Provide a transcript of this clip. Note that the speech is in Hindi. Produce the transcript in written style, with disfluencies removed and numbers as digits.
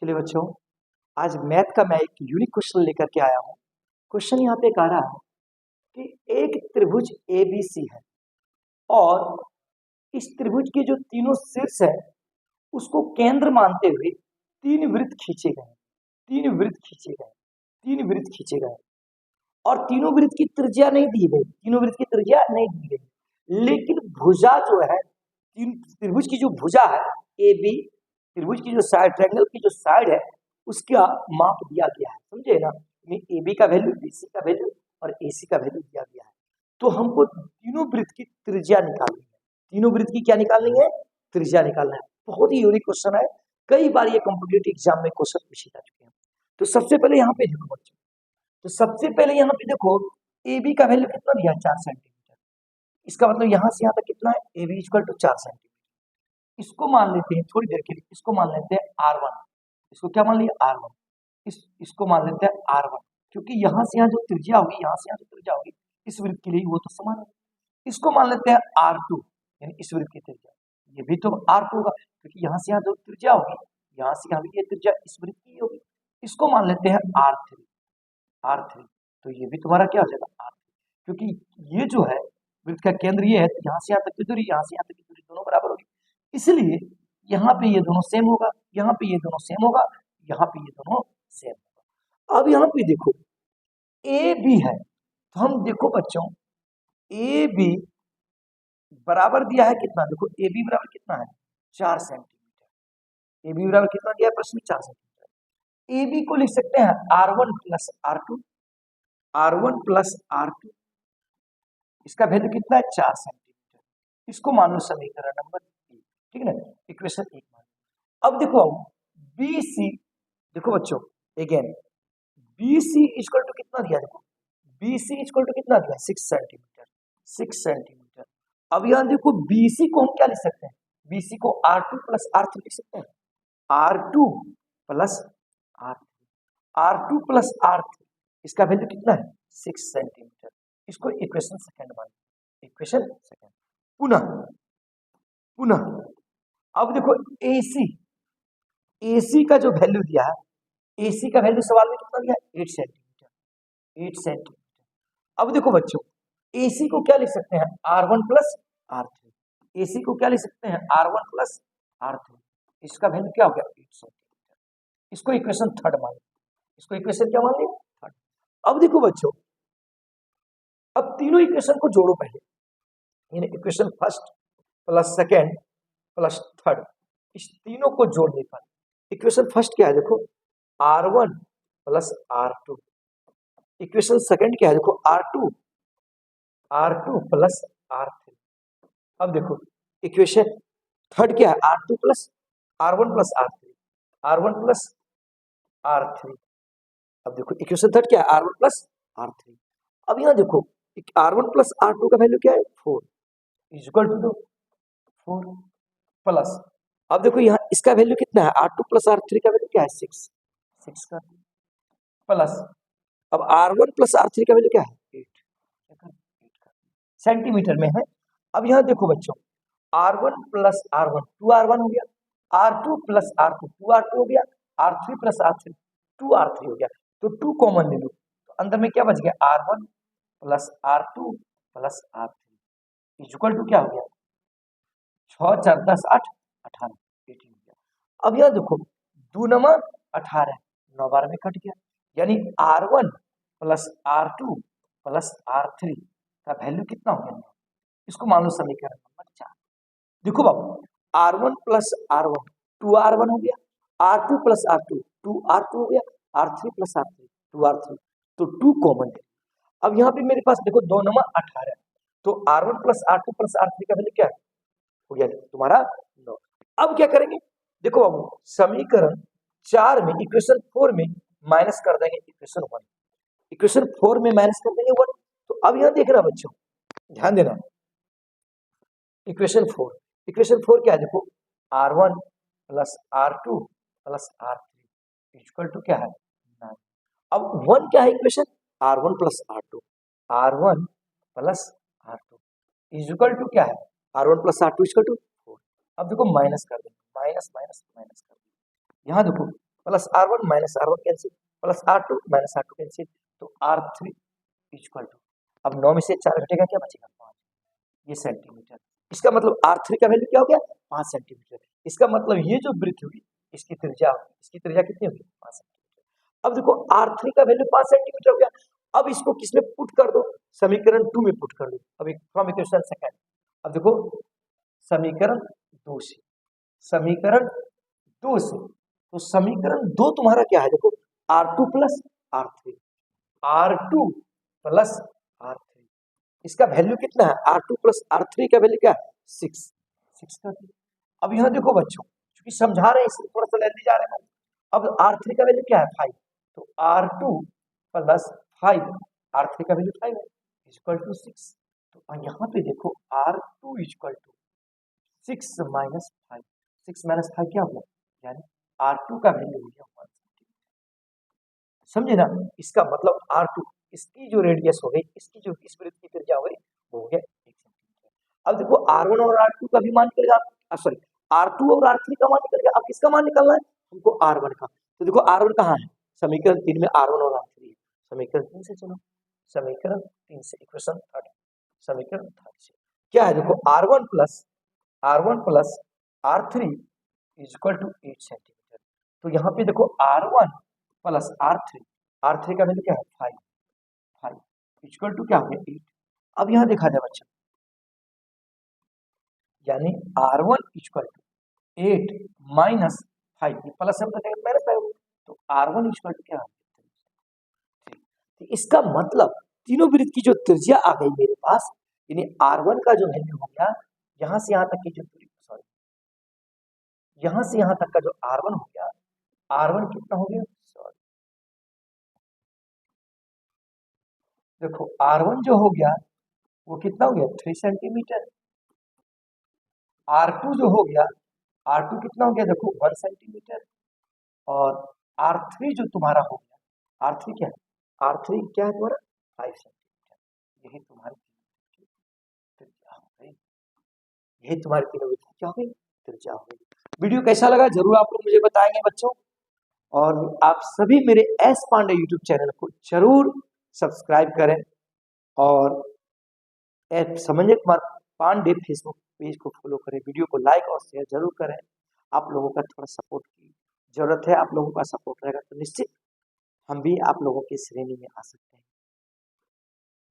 चलिए बच्चों, आज मैथ का मैं एक यूनिक क्वेश्चन लेकर के आया हूँ। क्वेश्चन यहाँ पे कह रहा है कि एक त्रिभुज ABC है और इस त्रिभुज के जो तीनों शीर्ष है उसको केंद्र मानते हुए तीन वृत्त खींचे गए, तीन वृत्त खींचे गए और तीनों वृत्त की त्रिज्या नहीं दी गई, लेकिन भुजा जो है त्रिभुज की जो भुजा है AB, त्रिभुज की जो साइड, ट्रायंगल की जो साइड है उसका माप दिया गया है, समझे ना। AB का वैल्यू, BC का वैल्यू और AC का वैल्यू दिया गया है। तो हमको तीनों वृत्त की त्रिज्या निकालनी है, तीनों वृत्त की क्या निकालनी है, त्रिज्या निकालना है। बहुत ही यूनिक क्वेश्चन है, कई बार ये कॉम्पिटिटिव एग्जाम में क्वेश्चन पूछे जा चुके हैं। तो सबसे पहले यहाँ पे देखो बच्चों, तो सबसे पहले यहाँ पे देखो AB का वैल्यू कितना दिया है, 4 सेंटीमीटर। इसका मतलब यहाँ से यहाँ तक कितना है, AB इक्वल टू 4 सेंटीमीटर। इसको मान लेते हैं थोड़ी देर के लिए, इसको मान लेते हैं R1, इसको क्या मान लिया, R1। इसको मान लेते हैं R1, क्योंकि यहाँ से यहाँ जो त्रिज्या होगी, यहाँ से यहाँ जो त्रिज्या होगी इस वृत्त के लिए वो तो समान है। इसको मान लेते हैं R2, यानी इस वृत्त की त्रिज्या, ये भी तो R2 होगा क्योंकि यहाँ से यहाँ जो त्रिज्या होगी, यहाँ से यहाँ भी ये त्रिज्या इस वृत्त की होगी। इसको मान लेते हैं R3, तो ये भी तुम्हारा क्या हो जाएगा, R3, क्योंकि ये जो है वृत्त का केंद्र ये है, तो यहाँ से यहाँ तक की दूरी, यहाँ से यहाँ तक की दूरी दोनों बराबर होगी, इसलिए यहाँ पे ये दोनों सेम होगा, यहाँ पे ये दोनों सेम होगा, यहाँ पे ये दोनों सेम होगा। अब यहाँ पे देखो AB है, तो हम देखो बच्चों AB बराबर दिया है कितना, देखो AB बराबर कितना है, 4 सेंटीमीटर। AB बराबर कितना दिया है प्रश्न में, 4 सेंटीमीटर। AB को लिख सकते हैं R1 प्लस R2, इसका वैल्यू कितना है, 4 सेंटीमीटर। इसको मान लो समीकरण नंबर 1, ठीक है ना, इक्वेशन 1 मान लो। अब देखो BC, देखो बच्चों अगेन BC इक्वल टू कितना दिया, देखो BC इक्वल टू कितना दिया, 6 सेंटीमीटर। अब यहाँ देखो BC को हम क्या लिख सकते हैं, BC को R2 प्लस R3 लिख सकते हैं, R2 प्लस R3, इसका वैल्यू कितना है, 6 सेंटीमीटर। इसको इक्वेशन सेकंड मान, इक्वेशन सेकंड। पुनः अब देखो AC का जो वैल्यू दिया है, AC का वैल्यू सवाल में कितना दिया है, 8 सेंटीमीटर। अब देखो बच्चों AC को क्या लिख सकते हैं, R1 प्लस R3, AC को क्या लिख सकते हैं, R1 प्लस R3, इसका वैल्यू क्या हो गया, 8 सेंटीमीटर। इसको इक्वेशन थर्ड मान, इसको इक्वेशन क्या मान लिया, थर्ड। अब देखो बच्चों, अब तीनों इक्वेशन को जोड़ो पहले, यानी equation first plus second plus third, इस तीनों को जोड़ने पर इक्वेशन फर्स्ट क्या है, देखो R1 plus R2, equation second क्या है, देखो R2 प्लस R3। अब देखो इक्वेशन थर्ड क्या है, R1 प्लस R3। अब देखो इक्वेशन थर्ड क्या है, R1 प्लस R3। अब यहाँ देखो R1 प्लस R2 का वैल्यू क्या है, 4 इक्वल टू 4 प्लस, अब देखो यहाँ इसका वैल्यू कितना है, R2 प्लस R3 का वैल्यू क्या है, 6 का प्लस, अब R1 प्लस R3 का वैल्यू क्या है, 8 सेंटीमीटर में है। अब यहाँ देखो बच्चों R1 प्लस R1 2R1 हो गया, R2 प्लस R2 2R2 हो गया, R3 प्लस R3 2R3 हो गया, तो 2 कॉमन ले लो, तो अंदर में क्या बच गया, R1 plus R2 plus R3 equal to क्या हो गया, 6 4 10 8 18 18 हो गया। अब यहाँ देखो 2 नंबर 18, 9 बार में कट गया, यानी R1 plus R2 plus R3 का वैल्यू कितना हो गया, इसको मान लो समीकरण नंबर 4। देखो बाबू R1 प्लस R1 2R1 हो गया, R2 प्लस R2 2R2 हो गया, R3 प्लस R3 2R3, तो 2 कॉमन है। अब यहाँ पे मेरे पास देखो 2 नंबर 18, तो R1 plus R2 plus R3 का वैल्यू क्या हो गया तुम्हारा 9। अब क्या करेंगे, देखो बाबू समीकरण 4 में इक्वेशन 4 में माइनस कर देंगे इक्वेशन 1, इक्वेशन 4 में माइनस कर देंगे 1। तो अब यहाँ देखना बच्चों, ध्यान देना, इक्वेशन 4 क्या है, देखो R1 plus R2 plus R3 equal to क्या है 9। अब 1 क्या है equation, R1 plus R2 equal to क्या है, R1 plus R2 equal to 4। अब देखो माइनस कर देंगे, माइनस, यहाँ देखो plus R1 minus R1 cancel, plus R2 minus R2 cancel, तो R3 इक्वल टू, अब 9 में से 4 घटेगा, क्या बचेगा 5, ये सेंटीमीटर। इसका मतलब R3 का वैल्यू क्या हो गया 5 सेंटीमीटर। इसका मतलब ये जो वृत्त हुई इसकी त्रिज्या कितनी होगी 5 सेंटीमीटर। अब देखो R3 का वैल्यू 5 सेंटीमीटर हो गया। अब इसको किसमें पुट कर दो, समीकरण 2 में पुट कर दो। अब फ्रॉम इक्वेशन सेकंड, अब देखो समीकरण 2 से, समीकरण 2 से, तो समीकरण 2 तुम्हारा क्या है, देखो R2 plus R3, R2 plus R3, इसका वैल्यू कितना है, R2 प्लस R3 का वैल्यू क्या है 6 का। अब यहाँ देखो बच्चों, क्योंकि समझा रहे हैं इसलिए थोड़ा सा लेंदी जा रहे हैं। अब R3 का वैल्यू क्या है 5, तो R2 प्लस 5, R3 का वैल्यू 5 है, इक्वल टू 6। तो यहाँ पे देखो R2 equal to 6 minus 5, 6 minus 5 क्या हुआ, यानी R2 का वैल्यू हो गया 1 सेंटीमीटर। समझे ना, इसका मतलब R2, इसकी जो रेडियस हो गई, इसकी जो इस वृत्त की त्रिज्या हो गई वो हो गया 1 सेंटीमीटर। अब देखो R1 और R2 का भी मान निकलेगा, सॉरी R2 और R3 का मान निकल गया। अब किसका मान निकलना है हमको, R1 का। तो देखो R1 कहाँ है, समीकरण 3 में R1 और R3 है। समीकरण 3 से चलो, समीकरण 3 से इक्वेशन 3, समीकरण 3 से क्या है, देखो R1 plus R3 equal to 8 centimetre. तो यहाँ पे देखो R1 प्लस R3 का वैल्यू क्या है 5 इक्वल टू क्या हो गया 8। अब यहाँ देखा जाए बच्चा, यानी R1 equal to 8 minus 5, plus है तो माइनस 5, तो R1 इक्वल टू क्या, तो इसका मतलब तीनों वृत्त की जो त्रिज्या आ गई मेरे पास, यानी R1 का जो वैल्यू हो गया, यहां से यहां तक की जो दूरी, सॉरी यहां से यहां तक का जो R1 हो गया, R1 कितना हो गया, सॉरी देखो R1 जो हो गया वो कितना हो गया 3 सेंटीमीटर, R2 जो हो गया, R2 कितना हो गया देखो 1 सेंटीमीटर, और R3 जो तुम्हारा हो गया, R3 क्या है, R3 क्या है तुम्हारा 5 सेंटीमीटर। यही तुम्हारी त्रिज्या हो गई, यही तुम्हारी तीनों वृत्त क्या हो गई, त्रिज्या हो गई। वीडियो कैसा लगा जरूर आप लोग मुझे बताएंगे बच्चों, और आप सभी मेरे एस पांडे यूट्यूब चैनल को जरूर सब्सक्राइब करें, और समंजय कुमार पांडे फेसबुक पेज को फॉलो करें, वीडियो को लाइक और शेयर जरूर करें। आप लोगों का थोड़ा सपोर्ट की जरूरत है, आप लोगों का सपोर्ट रहेगा तो निश्चित हम भी आप लोगों की श्रेणी में आ सकते हैं।